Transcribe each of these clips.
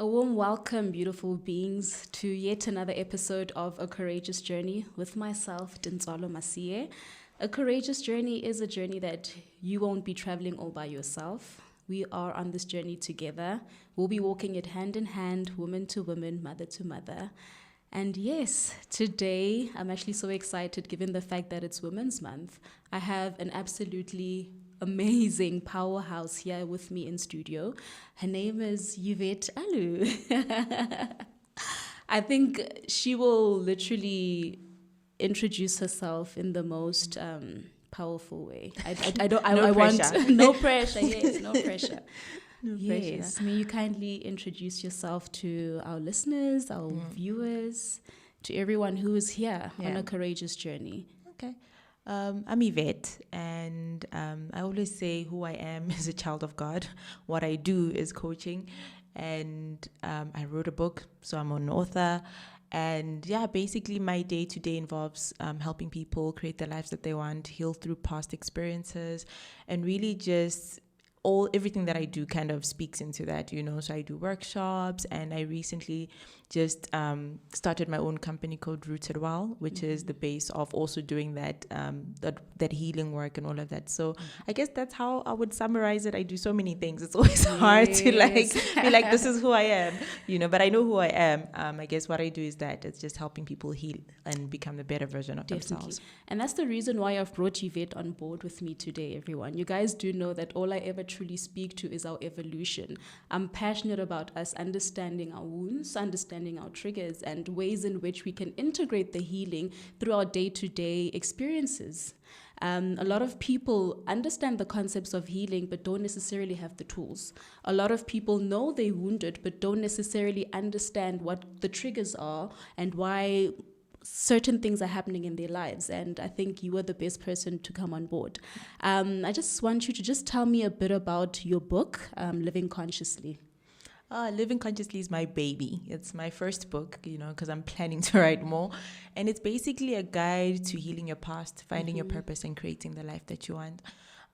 A warm welcome, beautiful beings, to yet another episode of A Courageous Journey with myself, Dintswalo Masie. A courageous journey is a journey that you won't be traveling all by yourself. We are on this journey together. We'll be walking it hand in hand, woman to woman, mother to mother. And yes, today I'm actually so excited given the fact that it's Women's Month. I have an absolutely amazing powerhouse here with me in studio. Her name is Yvette Alu. I think she will literally introduce herself in the most powerful way. I want no pressure. Yes, no pressure. No Yes, pressure. may you kindly introduce yourself to our listeners, our viewers, to everyone who is here on a courageous journey. Okay. I'm Yvette, and I always say who I am is a child of God. What I do is coaching, and I wrote a book, so I'm an author. And basically my day-to-day involves helping people create the lives that they want, heal through past experiences, and really just everything that I do kind of speaks into that, So I do workshops, and I recently just started my own company called Rooted Well, which is the base of also doing that healing work and all of that. So I guess that's how I would summarize it. I do so many things. It's always hard to be like, this is who I am, but I know who I am. I guess what I do is that it's just helping people heal and become the better version of themselves. And that's the reason why I've brought Yvette on board with me today, everyone. You guys do know that all I ever truly speak to is our evolution. I'm passionate about us understanding our wounds, understanding our triggers, and ways in which we can integrate the healing through our day-to-day experiences. A lot of people understand the concepts of healing but don't necessarily have the tools. A lot of people know they're wounded but don't necessarily understand what the triggers are and why certain things are happening in their lives. And I think you are the best person to come on board. I just want you to just tell me a bit about your book, Living Consciously. Living Consciously is my baby. It's my first book, because I'm planning to write more. And it's basically a guide to healing your past, finding your purpose, and creating the life that you want.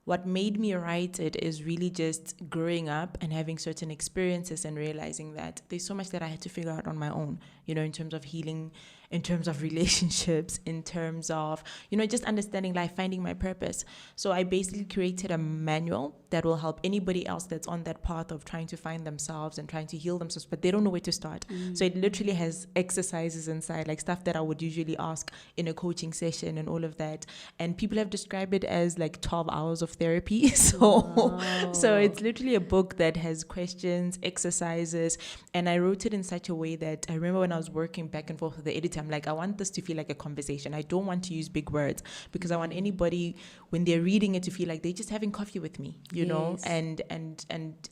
What made me write it is really just growing up and having certain experiences and realizing that there's so much that I had to figure out on my own, in terms of healing, in terms of relationships, in terms of, just understanding life, finding my purpose. So I basically created a manual that will help anybody else that's on that path of trying to find themselves and trying to heal themselves, but they don't know where to start. So it literally has exercises inside, like stuff that I would usually ask in a coaching session and all of that. And people have described it as like 12 hours of therapy. So it's literally a book that has questions, exercises, and I wrote it in such a way that I remember when I was working back and forth with the editor, I'm like, I want this to feel like a conversation. I don't want to use big words because I want anybody, when they're reading it, to feel like they're just having coffee with me, you know, and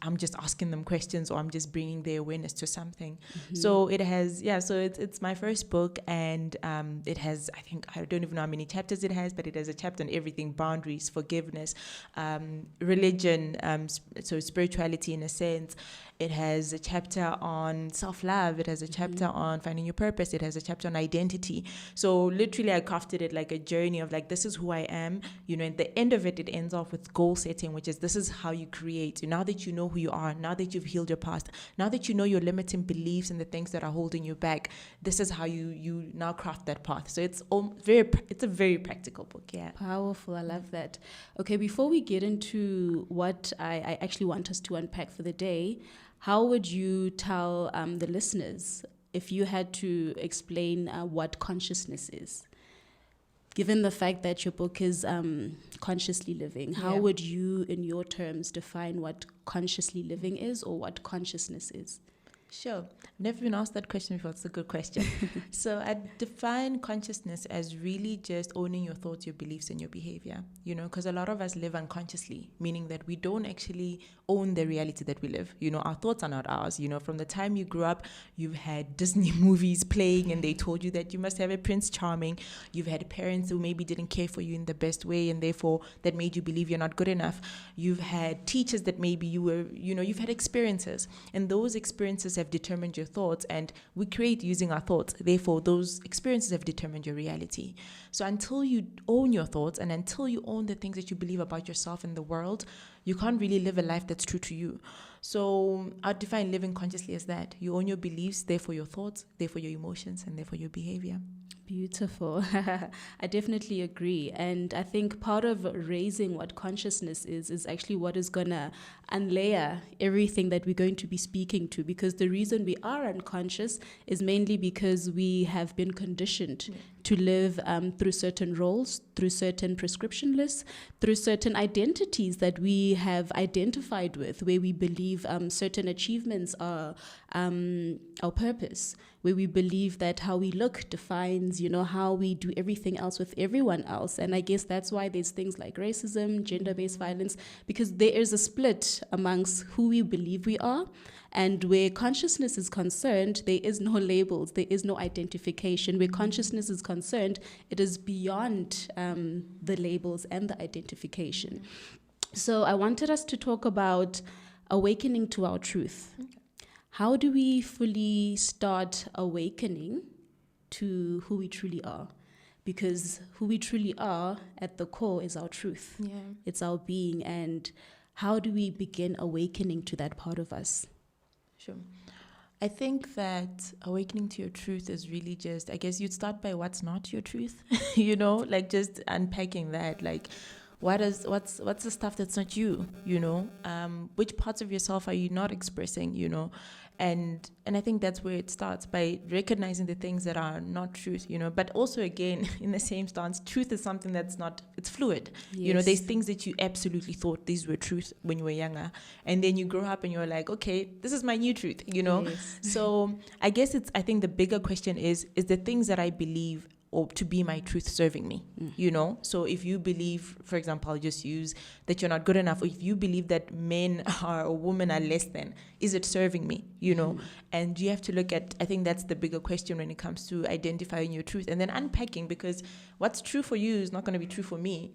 I'm just asking them questions, or I'm just bringing their awareness to something. So it has, so it's my first book, and it has, I don't even know how many chapters it has, but it has a chapter on everything: boundaries, forgiveness, religion, so spirituality in a sense. It has a chapter on self-love. It has a chapter on finding your purpose. It has a chapter on identity. So literally I crafted it like a journey of like, this is who I am. At the end of it, it ends off with goal setting, which is this is how you create. Now that you know who you are, now that you've healed your past, now that you know your limiting beliefs and the things that are holding you back, this is how you now craft that path. So it's a very practical book. Yeah. Powerful. I love that. Okay, before we get into what I actually want us to unpack for the day, how would you tell the listeners if you had to explain what consciousness is? Given the fact that your book is consciously living, how would you, in your terms, define what consciously living is or what consciousness is? Sure. I've never been asked that question before. It's a good question. So I define consciousness as really just owning your thoughts, your beliefs, and your behavior, because a lot of us live unconsciously, meaning that we don't actually own the reality that we live. Our thoughts are not ours. From the time you grew up, you've had Disney movies playing and they told you that you must have a Prince Charming. You've had parents who maybe didn't care for you in the best way, and therefore that made you believe you're not good enough. You've had teachers that maybe you were, you've had experiences, and those experiences experiences have determined your thoughts, and we create using our thoughts. Therefore, those experiences have determined your reality. So until you own your thoughts and until you own the things that you believe about yourself and the world, you can't really live a life that's true to you. So I'd define living consciously as that. You own your beliefs, therefore your thoughts, therefore your emotions, and therefore your behavior. Beautiful. I definitely agree. And I think part of raising what consciousness is actually what is going to unlayer everything that we're going to be speaking to. Because the reason we are unconscious is mainly because we have been conditioned to live through certain roles, through certain prescription lists, through certain identities that we have identified with, where we believe certain achievements are our purpose, where we believe that how we look defines, how we do everything else with everyone else. And I guess that's why there's things like racism, gender-based violence, because there is a split amongst who we believe we are. And where consciousness is concerned, there is no labels, there is no identification. Where consciousness is concerned, it is beyond the labels and the identification. So I wanted us to talk about awakening to our truth. How do we fully start awakening to who we truly are? Because who we truly are at the core is our truth. Yeah. It's our being. And how do we begin awakening to that part of us? Sure. I think that awakening to your truth is really just, I guess you'd start by what's not your truth, like just unpacking that, like what's the stuff that's not you, which parts of yourself are you not expressing, and I think that's where it starts, by recognizing the things that are not truth, but also again, in the same stance, truth is something that's not, it's fluid. Yes. There's things that you absolutely thought these were truth when you were younger, and then you grow up and you're like, okay, this is my new truth, Yes. So I guess I think the bigger question is the things that I believe or to be my truth serving me, So if you believe, for example, I'll just use that you're not good enough, or if you believe that men or women are less than, is it serving me, And you have to look at, I think that's the bigger question when it comes to identifying your truth and then unpacking, because what's true for you is not going to be true for me,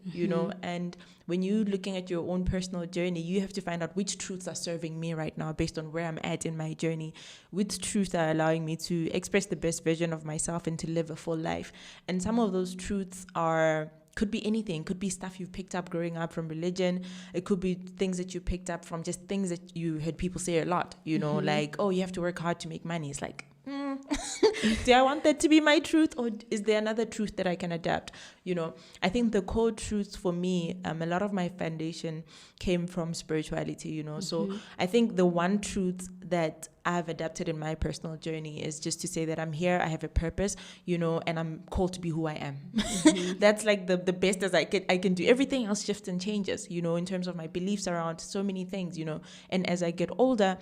And when you're looking at your own personal journey, you have to find out which truths are serving me right now based on where I'm at in my journey, which truths are allowing me to express the best version of myself and to live a full life. And some of those truths could be anything, could be stuff you've picked up growing up from religion. It could be things that you picked up from just things that you heard people say a lot, like, oh, you have to work hard to make money. It's like, do I want that to be my truth, or is there another truth that I can adapt? I think the core truths for me, a lot of my foundation came from spirituality, So I think the one truth that I've adapted in my personal journey is just to say that I'm here, I have a purpose, and I'm called to be who I am. That's like the best as I can do. Everything else shifts and changes, in terms of my beliefs around so many things, And as I get older,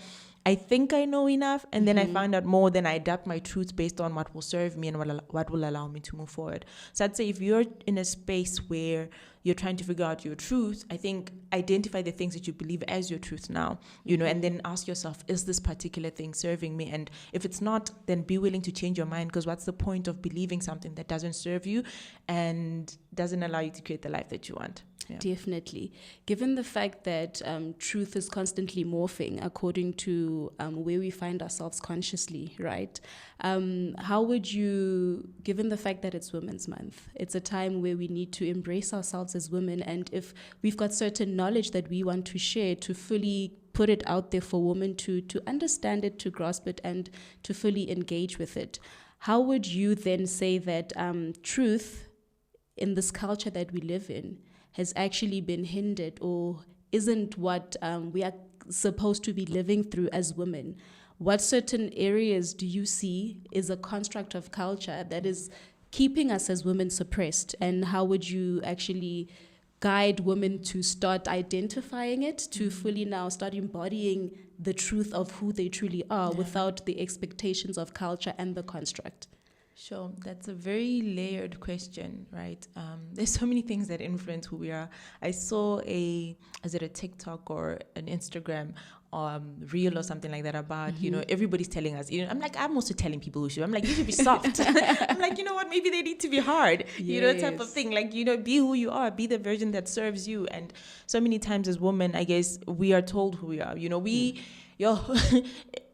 I think I know enough, and then I find out more, then I adapt my truths based on what will serve me and what will allow me to move forward. So I'd say if you're in a space where you're trying to figure out your truth, I think identify the things that you believe as your truth now, and then ask yourself, is this particular thing serving me? And if it's not, then be willing to change your mind, because what's the point of believing something that doesn't serve you and doesn't allow you to create the life that you want? Yeah. Definitely. Given the fact that truth is constantly morphing according to where we find ourselves consciously, right? How would you, given the fact that it's Women's Month, it's a time where we need to embrace ourselves as women, and if we've got certain knowledge that we want to share, to fully put it out there for women to understand it, to grasp it, and to fully engage with it, how would you then say that truth in this culture that we live in has actually been hindered, or isn't what we are supposed to be living through as women? What certain areas do you see is a construct of culture that is keeping us as women suppressed? And how would you actually guide women to start identifying it, to fully now start embodying the truth of who they truly are without the expectations of culture and the construct? Sure, that's a very layered question, right? There's so many things that influence who we are. I saw a TikTok or an Instagram reel or something like that about, everybody's telling us, I'm also telling people who should. I'm like, you should be soft. I'm like, you know what, maybe they need to be hard, type of thing. Like, be who you are, be the version that serves you. And so many times as women, I guess we are told who we are.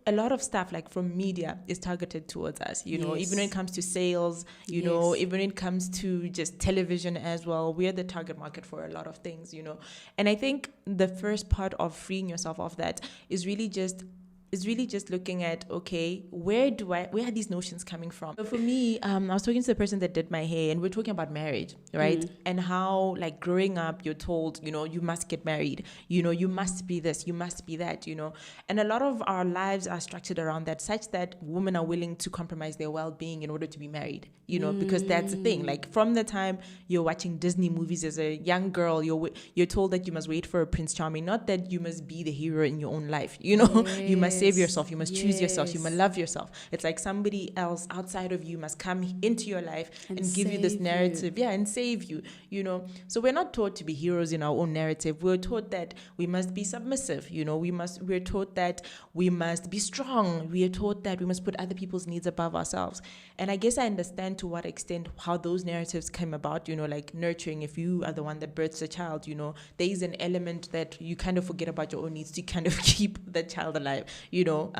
a lot of stuff like from media is targeted towards us, you know, Yes. even when it comes to sales, you Yes. know, even when it comes to just television as well. We're the target market for a lot of things, you know. And I think the first part of freeing yourself of that is really just looking at, okay, where are these notions coming from? So for me, I was talking to the person that did my hair, and we're talking about marriage, right? And how, like, growing up, you're told, you know, you must get married, you know, you must be this, you must be that, you know. And a lot of our lives are structured around that, such that women are willing to compromise their well-being in order to be married, you know, because that's the thing. Like, from the time you're watching Disney movies as a young girl, you're told that you must wait for a Prince Charming, not that you must be the hero in your own life, you know. You must save yourself, you must choose yourself, you must love yourself. It's like somebody else outside of you must come into your life and give you this narrative, and save you, you know. So we're not taught to be heroes in our own narrative. We're taught that we must be submissive, you know. We're taught that we must be strong. We are taught that we must put other people's needs above ourselves. And I guess I understand to what extent how those narratives came about, you know, like nurturing. If you are the one that births a child, you know, there is an element that you kind of forget about your own needs to kind of keep the child alive, you know.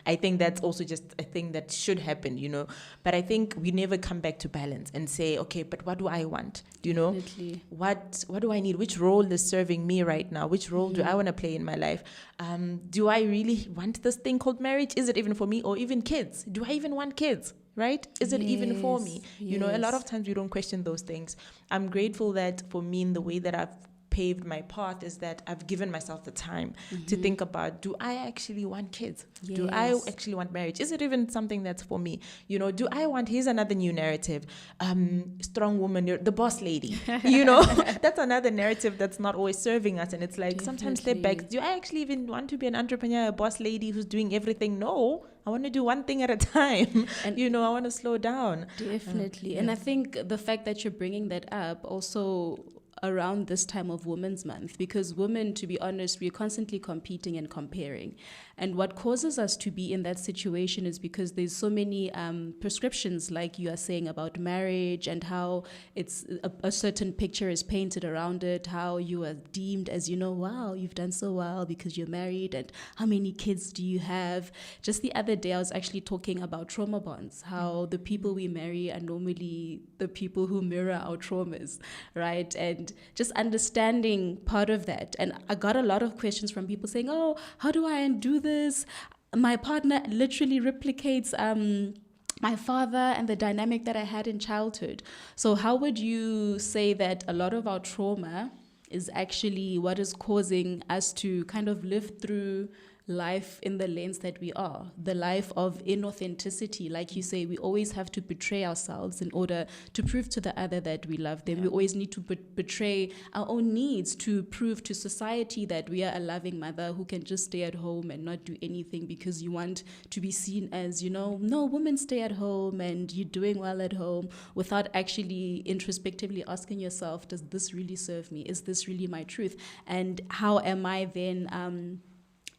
I think that's also just a thing that should happen, you know. But I think we never come back to balance and say, okay, but what do I want? You know, what do I need? Which role is serving me right now? Which role do I want to play in my life? Do I really want this thing called marriage? Is it even for me? Or even kids? Do I even want kids? Right? Is it even for me? You know, a lot of times we don't question those things. I'm grateful that for me, in the way that I've paved my path, is that I've given myself the time to think about, do I actually want kids? Do I actually want marriage? Is it even something that's for me? You know, do I want, here's another new narrative, strong woman, you're the boss lady, you know. That's another narrative that's not always serving us. And it's like, sometimes step back, do I actually even want to be an entrepreneur, a boss lady who's doing everything? No, I want to do one thing at a time. And you know, I want to slow down. Definitely. And I think the fact that you're bringing that up also around this time of Women's Month, because women, to be honest, we're constantly competing and comparing. And what causes us to be in that situation is because there's so many prescriptions, like you are saying, about marriage, and how it's a certain picture is painted around it, how you are deemed as, you know, wow, you've done so well because you're married, and how many kids do you have? Just the other day, I was actually talking about trauma bonds, how the people we marry are normally the people who mirror our traumas, right? And just understanding part of that. And I got a lot of questions from people saying, oh, how do I undo this? My partner literally replicates my father and the dynamic that I had in childhood. So how would you say that a lot of our trauma is actually what is causing us to kind of live through life in the lens that we are, the life of inauthenticity? Like you say, we always have to betray ourselves in order to prove to the other that we love them. We always need to betray our own needs to prove to society that we are a loving mother who can just stay at home and not do anything because you want to be seen as, you know, no, women stay at home and you're doing well at home, without actually introspectively asking yourself, does this really serve me? Is this really my truth? And how am I then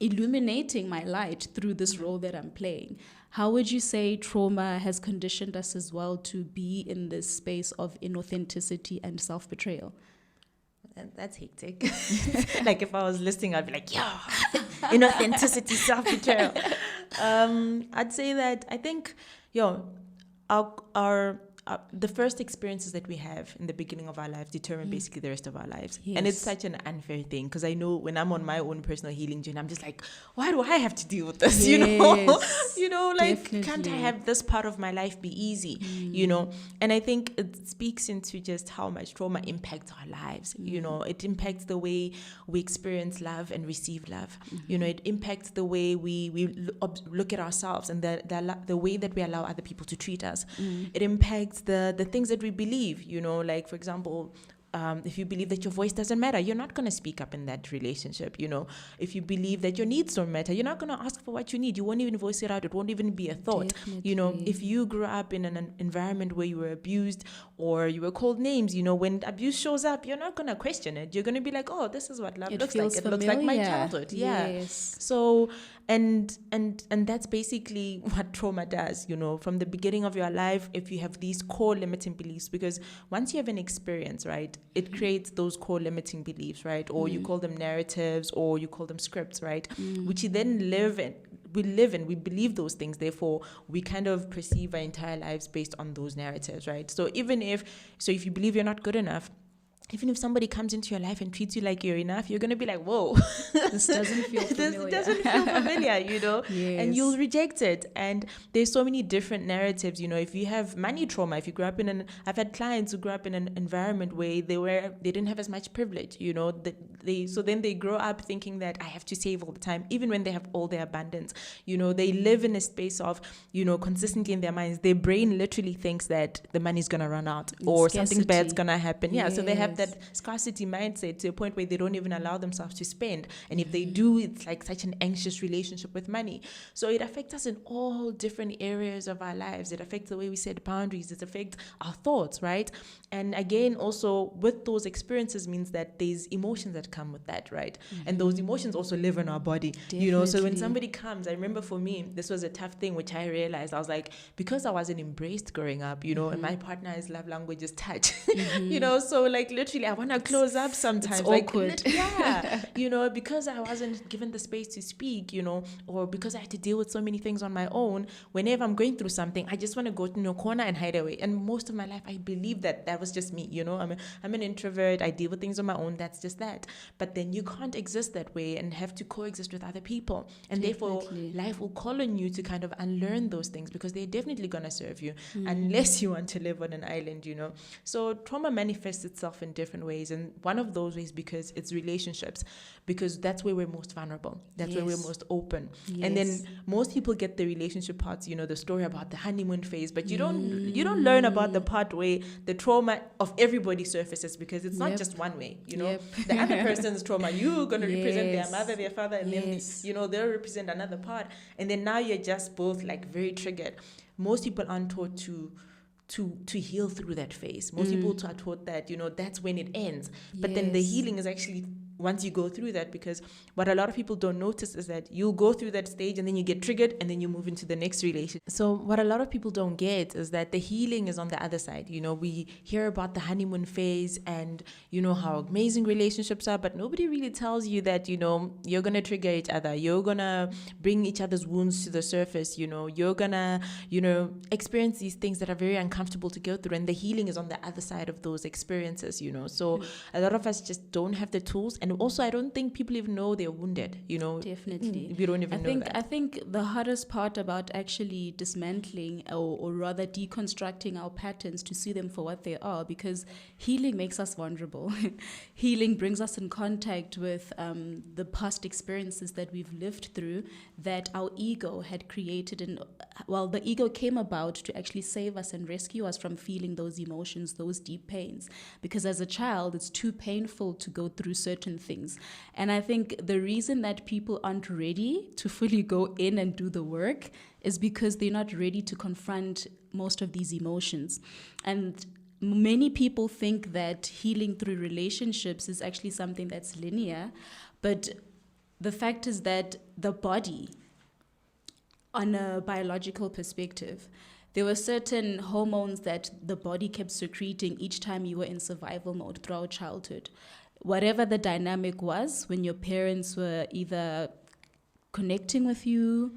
illuminating my light through this role that I'm playing? How would you say trauma has conditioned us as well to be in this space of inauthenticity and self-betrayal? That's hectic. Like, if I was listening, I'd be like, yeah, inauthenticity, self-betrayal. I'd say that I think, our the first experiences that we have in the beginning of our lives determine basically the rest of our lives. Yes. And it's such an unfair thing, because I know when I'm on my own personal healing journey, I'm just like, why do I have to deal with this? Yes. you know, like, definitely. Can't I have this part of my life be easy? You know, and I think it speaks into just how much trauma impacts our lives. You know, it impacts the way we experience love and receive love. You know, it impacts the way we look at ourselves and the way that we allow other people to treat us. It impacts the things that we believe, you know, like, for example, if you believe that your voice doesn't matter, you're not going to speak up in that relationship, you know. If you believe that your needs don't matter, you're not going to ask for what you need. You won't even voice it out. It won't even be a thought. Definitely. You know, if you grew up in an environment where you were abused or you were called names, you know, when abuse shows up, you're not going to question it. You're going to be like, oh, this is what love looks like. It looks like my childhood. Yes. So, and that's basically what trauma does, you know, from the beginning of your life. If you have these core limiting beliefs, because once you have an experience, right, it creates those core limiting beliefs, right? Or you call them narratives, or you call them scripts, right? Which you then live live and we believe those things. Therefore, we kind of perceive our entire lives based on those narratives, right? So if you believe you're not good enough, even if somebody comes into your life and treats you like you're enough, you're going to be like, whoa, this doesn't feel familiar. This doesn't feel familiar, Yes. and you'll reject it. And there's so many different narratives, if you have money trauma, if you grew up I've had clients who grew up in an environment where they didn't have as much privilege, so then they grow up thinking that I have to save all the time, even when they have all their abundance. They live in a space of, consistently in their minds, their brain literally thinks that the money's going to run out or Scarcity. something bad's going to happen. Yeah, so they have Yes. that scarcity mindset to a point where they don't even allow themselves to spend. And if they do, it's like such an anxious relationship with money. So it affects us in all different areas of our lives. It affects the way we set boundaries. It affects our thoughts, right? And again, also with those experiences means that there's emotions that come with that, right? And those emotions also live in our body, So when Definitely. somebody comes, I remember for me, this was a tough thing, which I realized. I was like, because I wasn't embraced growing up, and my partner's love language is touch, so like literally I want to close up sometimes. It's like, awkward. because I wasn't given the space to speak, or because I had to deal with so many things on my own. Whenever I'm going through something, I just want to go to a corner and hide away. And most of my life, I believe that was just me. I'm an introvert. I deal with things on my own. That's just that. But then you can't exist that way and have to coexist with other people. And therefore, Definitely. life will call on you to kind of unlearn those things, because they're definitely going to serve you unless you want to live on an island. So trauma manifests itself in different ways, and one of those ways, because it's relationships, because that's where we're most vulnerable, that's where we're Yes. most open. Yes. And then most people get the relationship parts, the story about the honeymoon phase, but you don't learn about the part where the trauma of everybody surfaces, because it's not Yep. just one way. Yep. The other person's trauma, you're going to represent their Yes. mother, their father, and Yes. then they'll represent another part, and then now you're just both like very triggered. Most people aren't taught to heal through that phase. Most people are taught that, that's when it ends. But then the Yes. healing is actually once you go through that, because what a lot of people don't notice is that you'll go through that stage and then you get triggered and then you move into the next relationship. So what a lot of people don't get is that the healing is on the other side. We hear about the honeymoon phase and how amazing relationships are, but nobody really tells you that you're gonna trigger each other, you're gonna bring each other's wounds to the surface, you're gonna experience these things that are very uncomfortable to go through, and the healing is on the other side of those experiences. So a lot of us just don't have the tools. And also, I don't think people even know they're wounded, Definitely. We don't even know that. I think the hardest part about actually dismantling or rather deconstructing our patterns to see them for what they are, because healing makes us vulnerable. Healing brings us in contact with the past experiences that we've lived through that our ego had created. The ego came about to actually save us and rescue us from feeling those emotions, those deep pains. Because as a child, it's too painful to go through certain things. And I think the reason that people aren't ready to fully go in and do the work is because they're not ready to confront most of these emotions. And many people think that healing through relationships is actually something that's linear, but the fact is that the body, on a biological perspective, there were certain hormones that the body kept secreting each time you were in survival mode throughout childhood. Whatever the dynamic was, when your parents were either connecting with you,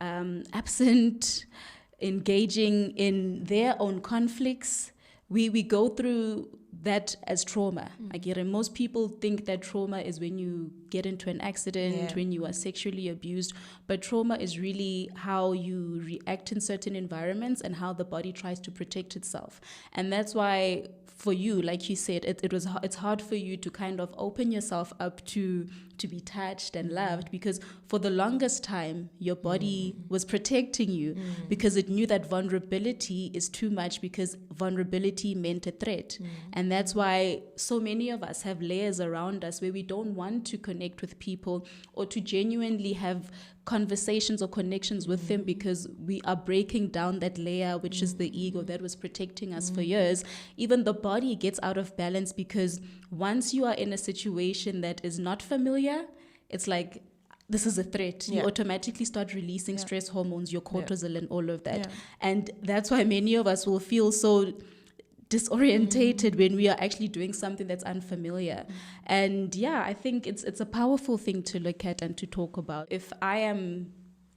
absent, engaging in their own conflicts, we go through that as trauma. I get it. Most people think that trauma is when you get into an accident, when you are sexually abused, but trauma is really how you react in certain environments and how the body tries to protect itself. And that's why for you, like you said, it's hard for you to kind of open yourself up to be touched and loved, because for the longest time your body was protecting you because it knew that vulnerability is too much, because vulnerability meant a threat. And that's why so many of us have layers around us where we don't want to connect with people or to genuinely have conversations or connections with them, because we are breaking down that layer, which is the ego that was protecting us for years. Even the body gets out of balance, because once you are in a situation that is not familiar, it's like, this is a threat. You automatically start releasing stress hormones, your cortisol and all of that. And that's why many of us will feel so disorientated when we are actually doing something that's unfamiliar. And I think it's a powerful thing to look at and to talk about. If I am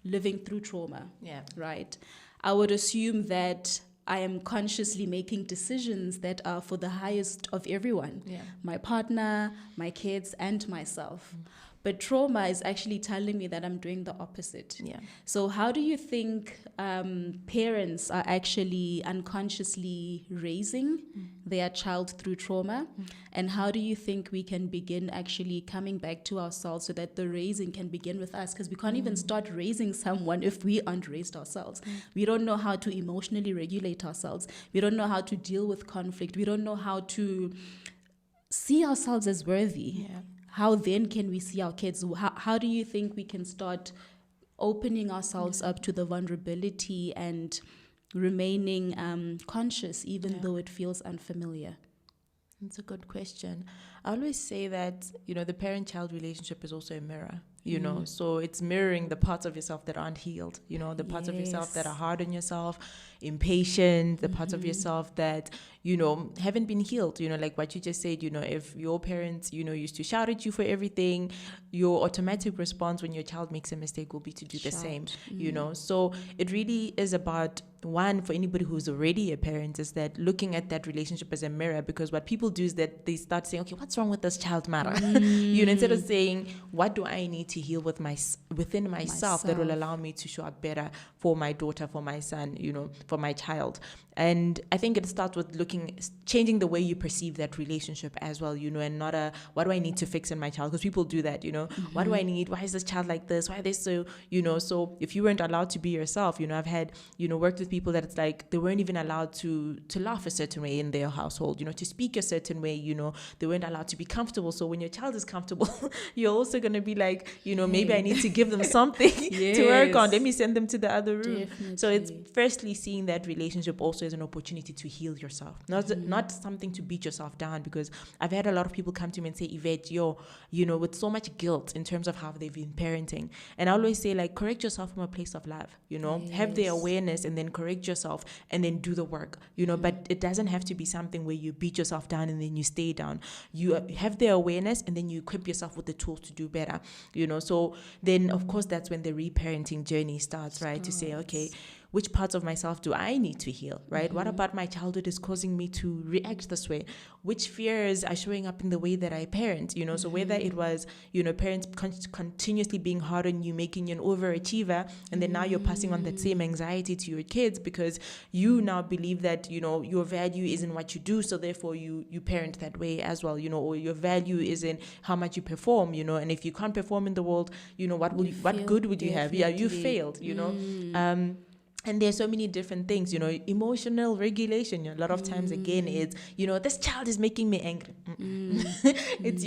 living through trauma, Yeah. right? I would assume that I am consciously making decisions that are for the highest of everyone, my partner, my kids, and myself. But trauma is actually telling me that I'm doing the opposite. Yeah. So how do you think parents are actually unconsciously raising their child through trauma? And how do you think we can begin actually coming back to ourselves so that the raising can begin with us? Because we can't even start raising someone if we aren't raised ourselves. We don't know how to emotionally regulate ourselves. We don't know how to deal with conflict. We don't know how to see ourselves as worthy. Yeah. How then can we see our kids? How do you think we can start opening ourselves up to the vulnerability and remaining conscious even though it feels unfamiliar? That's a good question. I always say that, the parent-child relationship is also a mirror, so it's mirroring the parts of yourself that aren't healed, the parts of yourself that are hard on yourself, impatient, the parts of yourself that, haven't been healed, like what you just said, if your parents, used to shout at you for everything, your automatic response when your child makes a mistake will be to do the same, so it really is about, one, for anybody who's already a parent, is that looking at that relationship as a mirror, because what people do is that they start saying, okay, what's wrong with this child matter? Instead of saying, what do I need to heal within myself that will allow me to show up better for my daughter, for my son, for my child. And I think it starts with changing the way you perceive that relationship as well, and not what do I need to fix in my child? Because people do that, what do I need? Why is this child like this? Why are they so, so if you weren't allowed to be yourself, I've had, worked with people that it's like they weren't even allowed to laugh a certain way in their household, to speak a certain way, they weren't allowed to be comfortable. So when your child is comfortable, you're also going to be like, maybe I need to give them something to work on. Let me send them to the other room. Definitely. So it's firstly seeing that relationship also as an opportunity to heal yourself, not something to beat yourself down, because I've had a lot of people come to me and say, Yvette, with so much guilt in terms of how they've been parenting. And I always say, like, correct yourself from a place of love, have the awareness and then correct yourself and then do the work, but it doesn't have to be something where you beat yourself down and then you stay down. You have the awareness and then you equip yourself with the tools to do better, so then of course that's when the reparenting journey starts, right? To say, okay, which parts of myself do I need to heal, right? What about my childhood is causing me to react this way? Which fears are showing up in the way that I parent, so whether it was, parents continuously being hard on you, making you an overachiever, and then now you're passing on that same anxiety to your kids because you now believe that, your value is in what you do, so therefore you parent that way as well, or your value is in how much you perform, and if you can't perform in the world, what good would you have? Yeah, you failed, And there's so many different things, emotional regulation. A lot of times, again, it's, this child is making me angry. It's,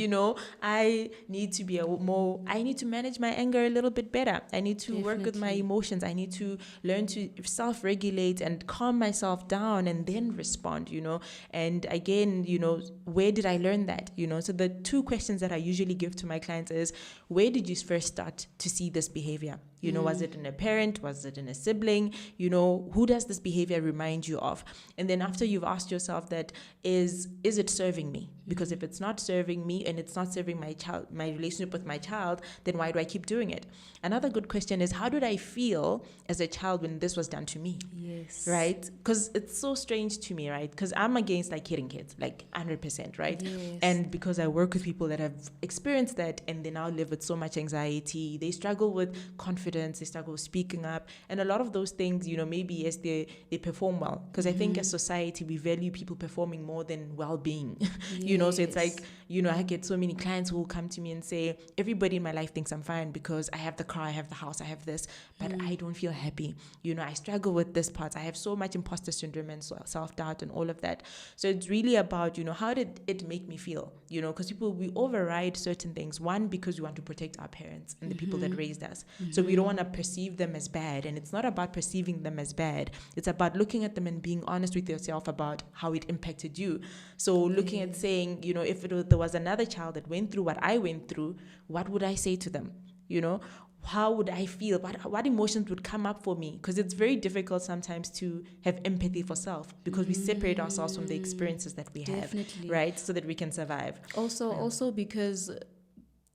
I need to be I need to manage my anger a little bit better. I need to work with my emotions. I need to learn to self-regulate and calm myself down and then respond, And again, where did I learn that? So the two questions that I usually give to my clients is, where did you first start to see this behavior? Was it in a parent? Was it in a sibling? Who does this behavior remind you of? And then after you've asked yourself that, is it serving me? Because if it's not serving me and it's not serving my relationship with my child, then why do I keep doing it? Another good question is, how did I feel as a child when this was done to me? Yes. Right? Because it's so strange to me, right? Because I'm against hitting kids, 100%, right? Yes. And because I work with people that have experienced that and they now live with so much anxiety, they struggle with confidence, they struggle with speaking up, and a lot of those things, maybe yes, they perform well. Because I think as society, we value people performing more than well-being, so it's like, I get so many clients who will come to me and say, everybody in my life thinks I'm fine because I have the car, I have the house, I have this, but I don't feel happy. I struggle with this part. I have so much imposter syndrome and self-doubt and all of that. So it's really about, how did it make me feel? Because we override certain things. One, because we want to protect our parents and the people that raised us. So we don't want to perceive them as bad. And it's not about perceiving them as bad. It's about looking at them and being honest with yourself about how it impacted you. So looking at saying, if there was another child that went through what I went through, what would I say to them? How would I feel? What emotions would come up for me? Because it's very difficult sometimes to have empathy for self because we separate ourselves from the experiences that we have, right? So that we can survive. Also because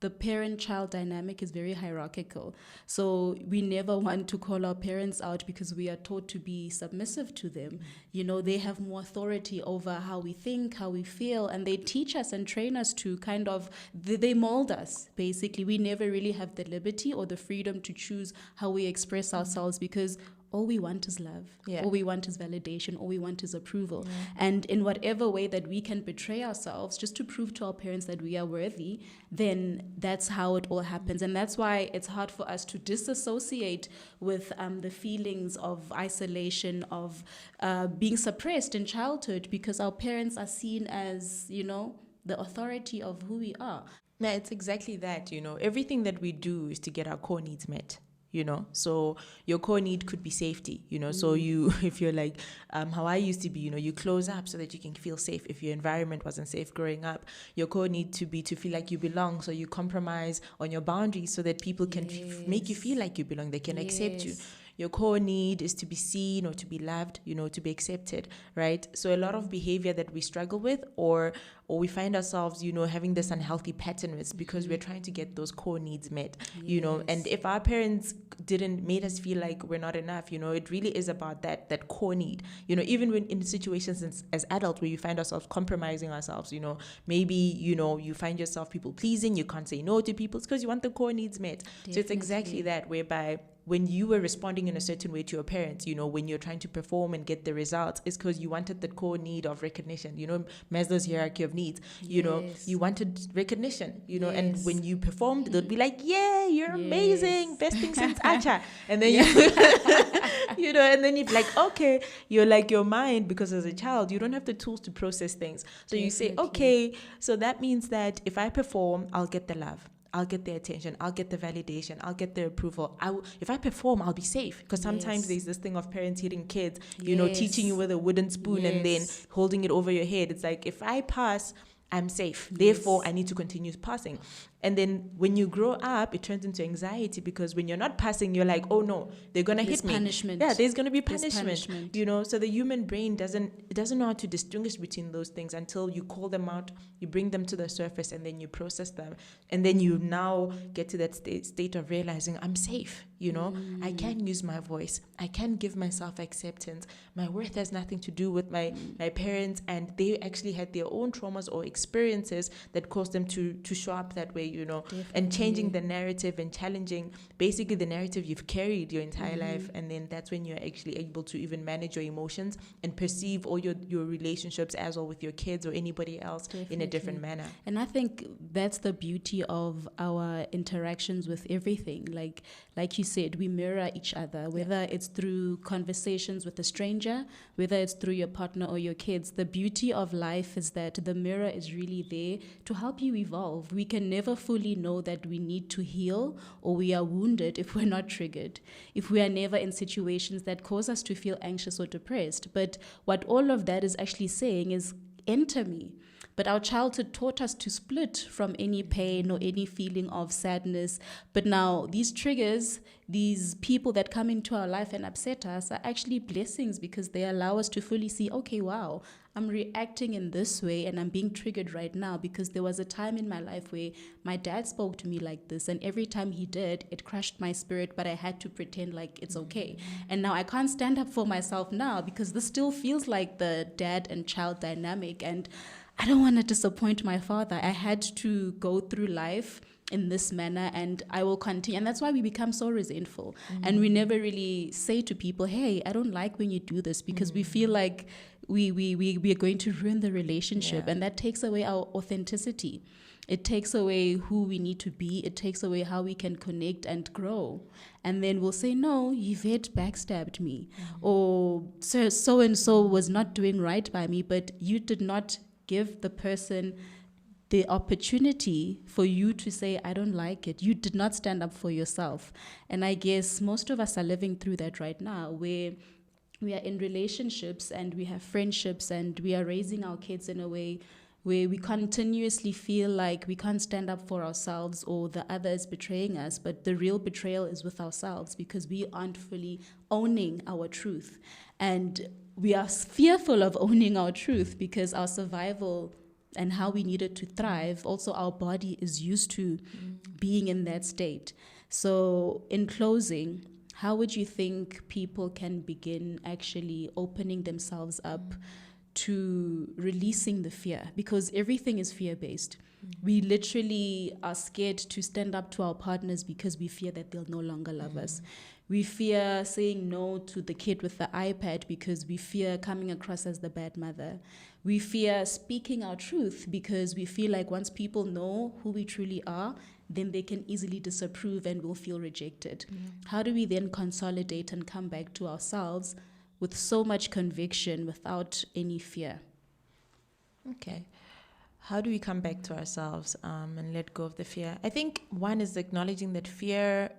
the parent-child dynamic is very hierarchical. So we never want to call our parents out because we are taught to be submissive to them. They have more authority over how we think, how we feel, and they teach us and train us to kind of, they mold us, basically. We never really have the liberty or the freedom to choose how we express ourselves because all we want is love. Yeah. All we want is validation. All we want is approval. And in whatever way that we can betray ourselves just to prove to our parents that we are worthy, then that's how it all happens. And that's why it's hard for us to disassociate with the feelings of isolation, of being suppressed in childhood, because our parents are seen as, the authority of who we are. Yeah, it's exactly that. Everything that we do is to get our core needs met. So your core need could be safety, so if you're like how I used to be, you close up so that you can feel safe. If your environment wasn't safe growing up, your core need to be to feel like you belong, so you compromise on your boundaries so that people can make you feel like you belong, they can accept you. Your core need is to be seen or to be loved, to be accepted, right? So a lot of behavior that we struggle with or we find ourselves, having this unhealthy pattern is because we're trying to get those core needs met, and if our parents didn't made us feel like we're not enough, it really is about that core need, even when in situations as adults where you find ourselves compromising ourselves, maybe, you find yourself people pleasing, you can't say no to people, it's because you want the core needs met. Definitely. So it's exactly that, whereby when you were responding in a certain way to your parents, when you're trying to perform and get the results, it's because you wanted the core need of recognition. Maslow's hierarchy of needs, you wanted recognition, and when you performed, they'll be like, yeah, you're amazing, best thing since Acha. And then and then you're like, okay, you're like your mind, because as a child, you don't have the tools to process things. So you say, okay, so that means that if I perform, I'll get the love. I'll get the attention, I'll get the validation, I'll get the approval. If I perform, I'll be safe. Because sometimes there's this thing of parents hitting kids, teaching you with a wooden spoon and then holding it over your head. It's like, if I pass, I'm safe. Therefore, I need to continue passing. And then when you grow up, it turns into anxiety, because when you're not passing, you're like, oh no, they're going to hit me. Punishment. Yeah, there's going to be punishment. So the human brain doesn't know how to distinguish between those things until you call them out, you bring them to the surface, and then you process them. And then you now get to that state of realizing, I'm safe. I can use my voice. I can give myself acceptance. My worth has nothing to do with my parents, and they actually had their own traumas or experiences that caused them to show up that way, Definitely. And changing the narrative and challenging basically the narrative you've carried your entire life. And then that's when you're actually able to even manage your emotions and perceive all your relationships as well with your kids or anybody else in a different manner. And I think that's the beauty of our interactions with everything. Like you said, we mirror each other, whether it's through conversations with a stranger, whether it's through your partner or your kids. The beauty of life is that the mirror is really there to help you evolve. We can never fully know that we need to heal or we are wounded if we're not triggered, if we are never in situations that cause us to feel anxious or depressed. But what all of that is actually saying is, enter me. But our childhood taught us to split from any pain or any feeling of sadness. But now these triggers, these people that come into our life and upset us, are actually blessings, because they allow us to fully see, okay, wow, I'm reacting in this way and I'm being triggered right now because there was a time in my life where my dad spoke to me like this, and every time he did, it crushed my spirit, but I had to pretend like it's okay. And now I can't stand up for myself now because this still feels like the dad and child dynamic, and I don't want to disappoint my father. I had to go through life in this manner, and I will continue. And that's why we become so resentful. And we never really say to people, hey, I don't like when you do this, because we feel like we are going to ruin the relationship. And that takes away our authenticity. It takes away who we need to be. It takes away how we can connect and grow. And then we'll say, no, Yvette backstabbed me. Or so-and-so was not doing right by me, but you did not give the person the opportunity for you to say, I don't like it. You did not stand up for yourself. And I guess most of us are living through that right now, where we are in relationships and we have friendships and we are raising our kids in a way where we continuously feel like we can't stand up for ourselves or the other is betraying us. But the real betrayal is with ourselves, because we aren't fully owning our truth. And we are fearful of owning our truth because our survival and how we needed to thrive, also our body is used to being in that state. So in closing, how would you think people can begin actually opening themselves up to releasing the fear? Because everything is fear-based. We literally are scared to stand up to our partners because we fear that they'll no longer love us. We fear saying no to the kid with the iPad because we fear coming across as the bad mother. We fear speaking our truth because we feel like once people know who we truly are, then they can easily disapprove and we'll feel rejected. How do we then consolidate and come back to ourselves with so much conviction without any fear? Okay. How do we come back to ourselves and let go of the fear? I think one is acknowledging that fear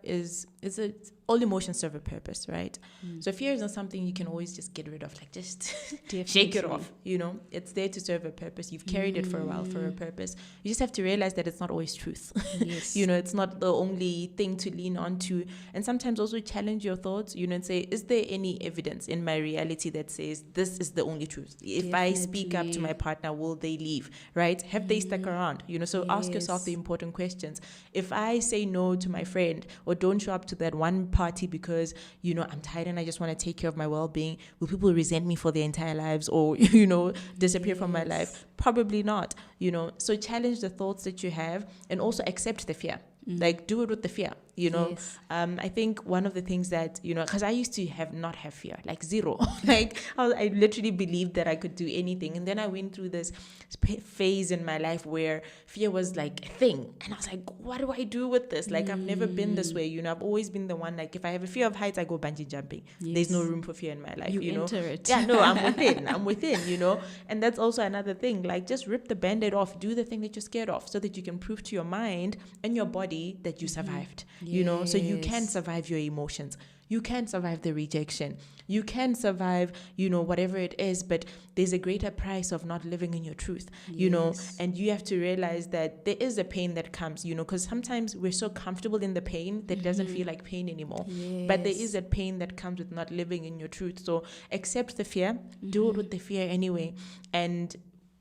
all emotions serve a purpose, right? So fear is not something you can always just get rid of, like just shake it off, It's there to serve a purpose. You've carried it for a while for a purpose. You just have to realize that it's not always truth. Yes. It's not the only thing to lean on to. And sometimes also challenge your thoughts, and say, is there any evidence in my reality that says this is the only truth? If I speak up to my partner, will they leave, right? Have they stuck around? So ask yourself the important questions. If I say no to my friend or don't show up to that one party because I'm tired and I just want to take care of my well-being, will people resent me for their entire lives or disappear from my life? Probably not. So challenge the thoughts that you have and also accept the fear. Like, do it with the fear, Yes. I think one of the things that, because I used to not have fear, like zero. Like, I literally believed that I could do anything. And then I went through this phase in my life where fear was like a thing. And I was like, what do I do with this? Like, I've never been this way, I've always been the one, like, if I have a fear of heights, I go bungee jumping. Yes. There's no room for fear in my life, you enter it. Yeah, no, I'm within, And that's also another thing, like, just rip the Band-Aid off, do the thing that you're scared of so that you can prove to your mind and your body that you survived, so you can survive your emotions. You can survive the rejection. You can survive, whatever it is, but there's a greater price of not living in your truth, and you have to realize that there is a pain that comes, because sometimes we're so comfortable in the pain that it doesn't feel like pain anymore. But there is a pain that comes with not living in your truth. So accept the fear, do it with the fear anyway, and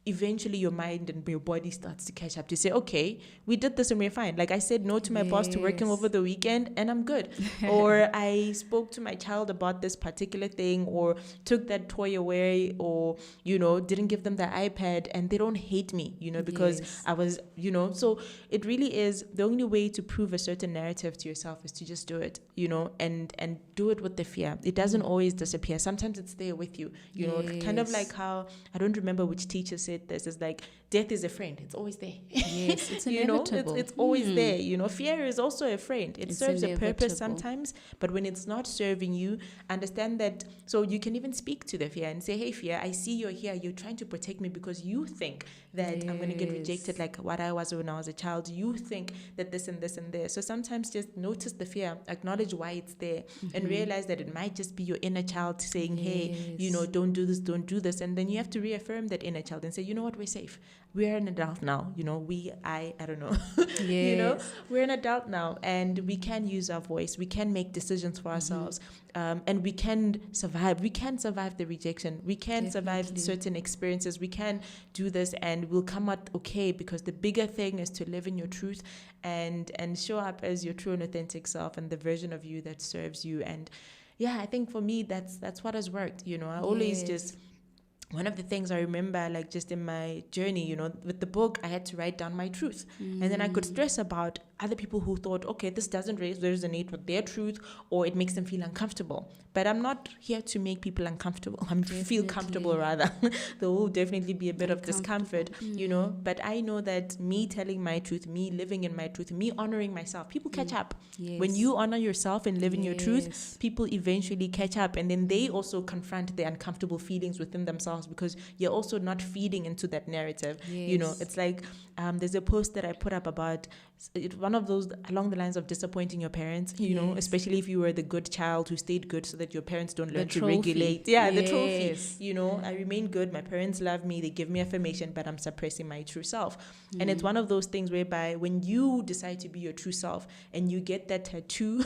eventually your mind and your body starts to catch up to say, okay, we did this and we're fine. Like, I said no to my boss to working over the weekend and I'm good. Or I spoke to my child about this particular thing, or took that toy away, or, didn't give them the iPad, and they don't hate me, because I was, so it really is the only way to prove a certain narrative to yourself is to just do it, and do it with the fear. It doesn't always disappear. Sometimes it's there with you, kind of like how, I don't remember which teacher said this, is like, death is a friend. It's always there. Yes, it's inevitable. It's always there. Fear is also a friend. It serves inevitable. a purpose sometimes, but when it's not serving you, understand that. So you can even speak to the fear and say, hey, fear, I see you're here. You're trying to protect me because you think that I'm going to get rejected like what I was when I was a child. You think that this and this and this. So sometimes just notice the fear, acknowledge why it's there, and realize that it might just be your inner child saying, hey, don't do this, don't do this. And then you have to reaffirm that inner child and say, you know what, we're safe. We're an adult now, I don't know, we're an adult now, and we can use our voice. We can make decisions for ourselves, and we can survive. We can survive the rejection. We can survive certain experiences. We can do this, and we'll come out okay, because the bigger thing is to live in your truth and show up as your true and authentic self and the version of you that serves you. And yeah, I think for me, that's what has worked. I always just... One of the things I remember, like, just in my journey, with the book, I had to write down my truth. And then I could stress about other people who thought, okay, this doesn't resonate with their truth, or it makes them feel uncomfortable. But I'm not here to make people uncomfortable. I'm feel comfortable, rather. There will definitely be a bit of discomfort, But I know that me telling my truth, me living in my truth, me honoring myself, people catch up. Yes. When you honor yourself and live in your truth, people eventually catch up. And then they also confront the uncomfortable feelings within themselves, because you're also not feeding into that narrative. It's like, there's a post that I put up about, one of those along the lines of disappointing your parents, you know, especially if you were the good child who stayed good so that your parents don't learn to regulate. Yeah, the trophy. You know, I remain good. My parents love me. They give me affirmation, but I'm suppressing my true self. And it's one of those things whereby when you decide to be your true self and you get that tattoo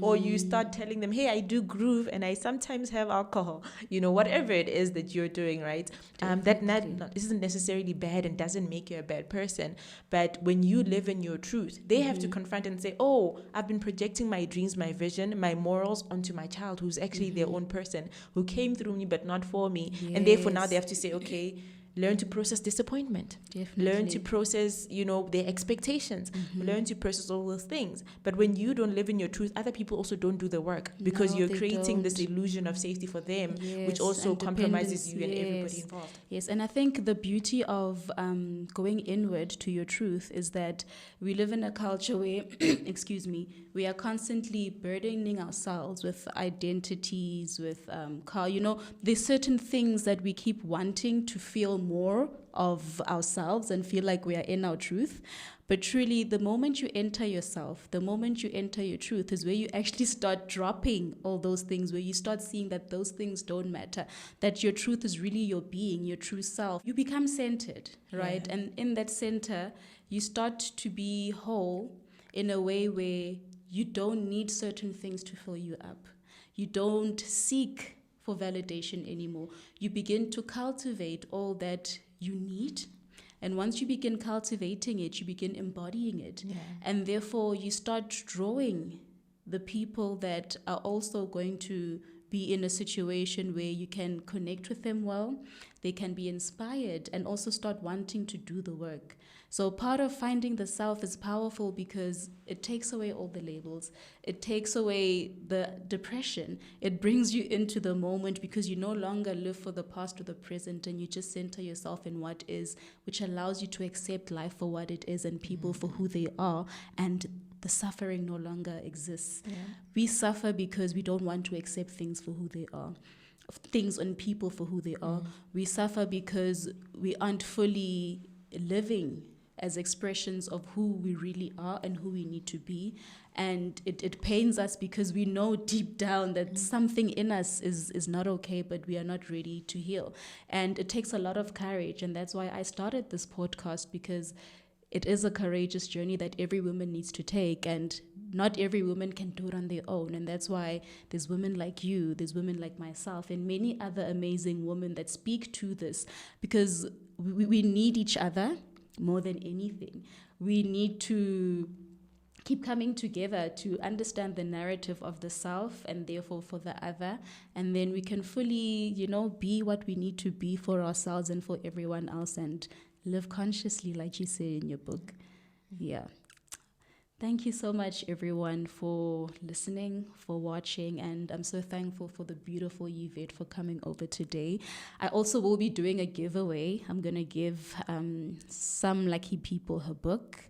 or you start telling them, hey, I do groove and I sometimes have alcohol, you know, whatever it is that you're doing, right? That isn't necessarily bad and doesn't make you a bad person. But when you live in your truth, they have to confront and say, oh, I've been projecting my dreams, my vision, my morals onto my child who's actually their own person, who came through me but not for me. And therefore now they have to say, okay, learn to process disappointment. Learn to process, you know, their expectations. Learn to process all those things. But when you don't live in your truth, other people also don't do the work because you're creating this illusion of safety for them, which also compromises you and everybody involved. Yes, and I think the beauty of going inward to your truth is that we live in a culture where, excuse me, we are constantly burdening ourselves with identities, with, you know, there's certain things that we keep wanting to feel more of ourselves and feel like we are in our truth. But truly, the moment you enter yourself, the moment you enter your truth is where you actually start dropping all those things, where you start seeing that those things don't matter, that your truth is really your being, your true self. You become centered, right? And in that center, you start to be whole in a way where you don't need certain things to fill you up. You don't seek for validation anymore. You begin to cultivate all that you need. And once you begin cultivating it, you begin embodying it. And therefore, you start drawing the people that are also going to be in a situation where you can connect with them well, they can be inspired, and also start wanting to do the work. So part of finding the self is powerful because it takes away all the labels. It takes away the depression. It brings you into the moment because you no longer live for the past or the present, and you just center yourself in what is, which allows you to accept life for what it is and people for who they are, and the suffering no longer exists. We suffer because we don't want to accept things for who they are, things and people for who they are. We suffer because we aren't fully living as expressions of who we really are and who we need to be. And it pains us because we know deep down that something in us is not okay, but we are not ready to heal. And it takes a lot of courage. And that's why I started this podcast, because it is a courageous journey that every woman needs to take, and not every woman can do it on their own. And that's why there's women like you, there's women like myself, and many other amazing women that speak to this, because we need each other more than anything. We need to keep coming together to understand the narrative of the self and therefore for the other, and then we can fully, be what we need to be for ourselves and for everyone else, and live consciously, like you say in your book. Yeah. Thank you so much, everyone, for listening, for watching, and I'm so thankful for the beautiful Yvette for coming over today. I also will be doing a giveaway. I'm going to give some lucky people her book.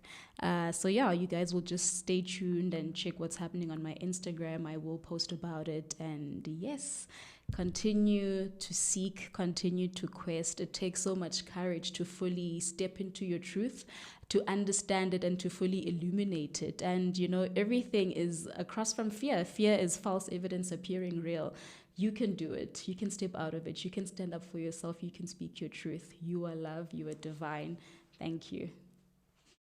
So you guys will just stay tuned and check what's happening on my Instagram. I will post about it, and yes, continue to seek, continue to quest. It takes so much courage to fully step into your truth, to understand it, and to fully illuminate it. And, everything is across from fear. Fear is false evidence appearing real. You can do it. You can step out of it. You can stand up for yourself. You can speak your truth. You are love. You are divine. Thank you.